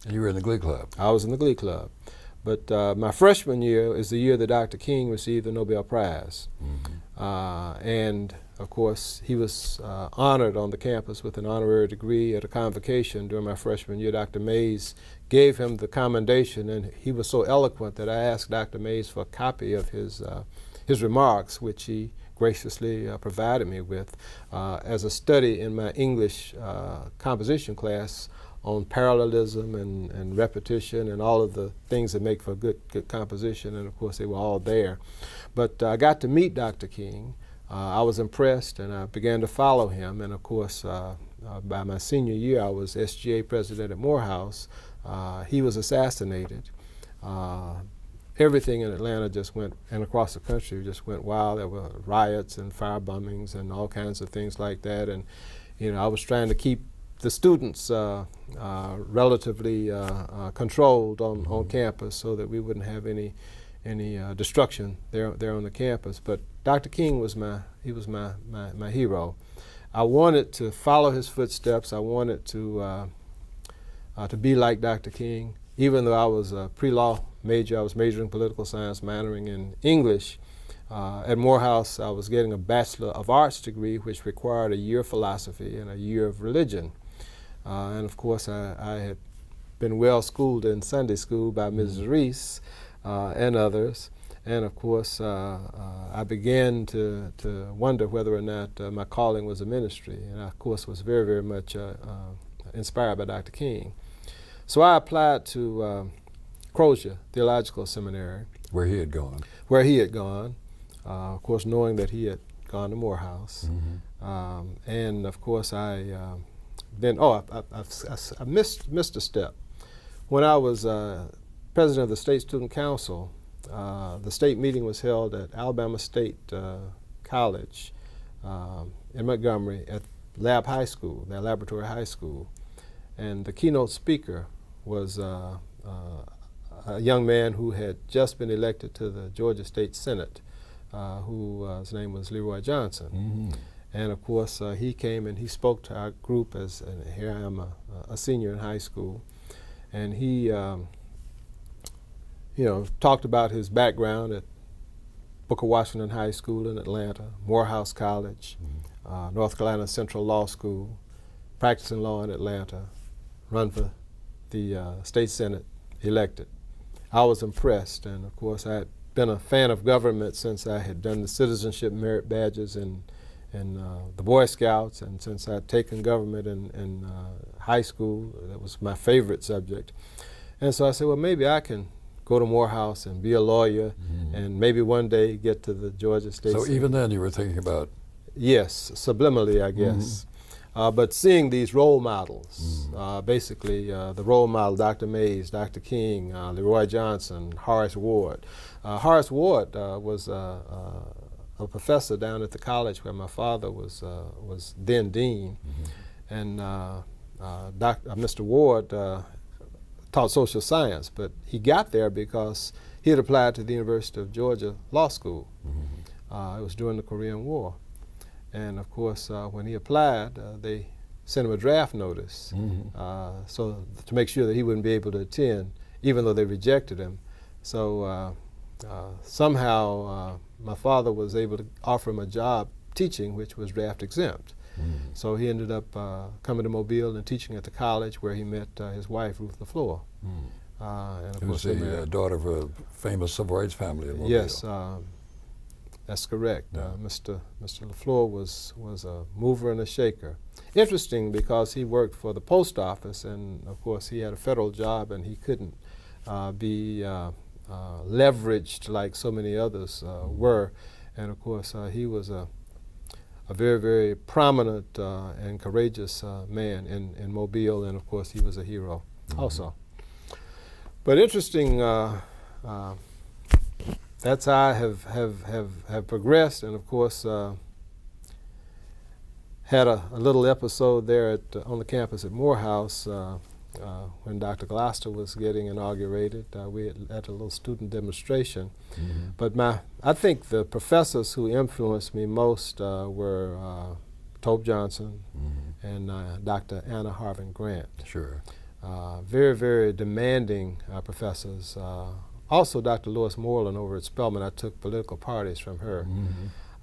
And you were in the Glee Club. I was in the Glee Club. But my freshman year is the year that Dr. King received the Nobel Prize. And of course, he was honored on the campus with an honorary degree at a convocation during my freshman year. Dr. Mays gave him the commendation, and he was so eloquent that I asked Dr. Mays for a copy of his remarks, which he graciously provided me with as a study in my English composition class on parallelism and repetition and all of the things that make for good composition, and of course they were all there. But I got to meet Dr. King. I was impressed, and I began to follow him, and of course by my senior year I was SGA president at Morehouse. He was assassinated. Everything in Atlanta just went, and across the country just went wild. There were riots and fire bombings and all kinds of things like that, and I was trying to keep the students relatively controlled on campus so that we wouldn't have any destruction there on the campus. But Dr. King was my hero. I wanted to follow his footsteps. I wanted to be like Dr. King. Even though I was a pre-law major, I was majoring in political science, minoring in English. At Morehouse, I was getting a Bachelor of Arts degree, which required a year of philosophy and a year of religion. And of course, I had been well schooled in Sunday school by Mrs. Reese and others. And of course, I began to wonder whether or not my calling was a ministry. And I, of course, was very, very much inspired by Dr. King. So I applied to Crozier Theological Seminary. Where he had gone. Where he had gone. Of course, knowing that he had gone to Morehouse. And of course, I missed a step. When I was president of the State Student Council, the state meeting was held at Alabama State College in Montgomery at Lab High School, their laboratory high school. And the keynote speaker was a young man who had just been elected to the Georgia State Senate, whose name was Leroy Johnson. And of course, he came and he spoke to our group as, and here I am, a senior in high school. And he, talked about his background at Booker Washington High School in Atlanta, Morehouse College, North Carolina Central Law School, practicing law in Atlanta, run for the state senate, elected. I was impressed, and of course I had been a fan of government since I had done the citizenship merit badges and the Boy Scouts, and since I'd taken government in high school. That was my favorite subject. And so I said, well, maybe I can go to Morehouse and be a lawyer and maybe one day get to the Georgia State So Senate. even then you were thinking about... Yes, subliminally, I guess. But seeing these role models, basically the role model, Dr. Mays, Dr. King, Leroy Johnson, Horace Ward. Horace Ward was a professor down at the college where my father was then dean. And Mr. Ward taught social science, but he got there because he had applied to the University of Georgia Law School. It was during the Korean War. And of course, when he applied, they sent him a draft notice so to make sure that he wouldn't be able to attend, even though they rejected him. So somehow my father was able to offer him a job teaching, which was draft exempt. So he ended up coming to Mobile and teaching at the college where he met his wife, Ruth LaFleur. And of course, the daughter of a famous civil rights family in Mobile. Yes, that's correct. Mr. LaFleur was a mover and a shaker. Interesting because he worked for the post office, and of course he had a federal job and he couldn't be leveraged like so many others were. And of course he was a very, very prominent and courageous man in Mobile, and of course he was a hero also. But interesting, that's how I have progressed, and of course had a little episode there on the campus at Morehouse when Dr. Gloucester was getting inaugurated. We had a little student demonstration. But I think the professors who influenced me most were Tobe Johnson and Dr. Anna Harvin Grant. Sure. very, very demanding professors. Also, Dr. Lois Moreland over at Spelman, I took political parties from her.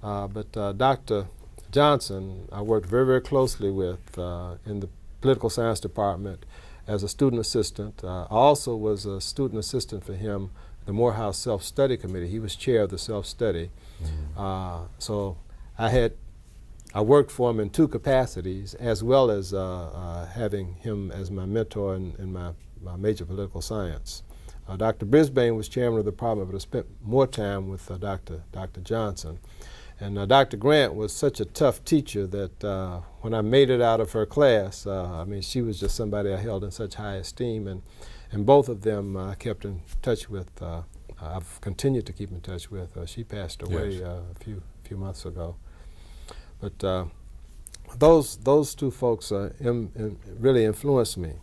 But Dr. Johnson, I worked very, very closely with in the political science department as a student assistant. I also was a student assistant for him, the Morehouse Self-Study Committee. He was chair of the self-study. So I worked for him in two capacities, as well as having him as my mentor in my major political science. Dr. Brisbane was chairman of the department, but I spent more time with Dr. Johnson. And Dr. Grant was such a tough teacher that when I made it out of her class, I mean, she was just somebody I held in such high esteem. And both of them I kept in touch with. I've continued to keep in touch with. She passed away a few months ago. But those two folks really influenced me.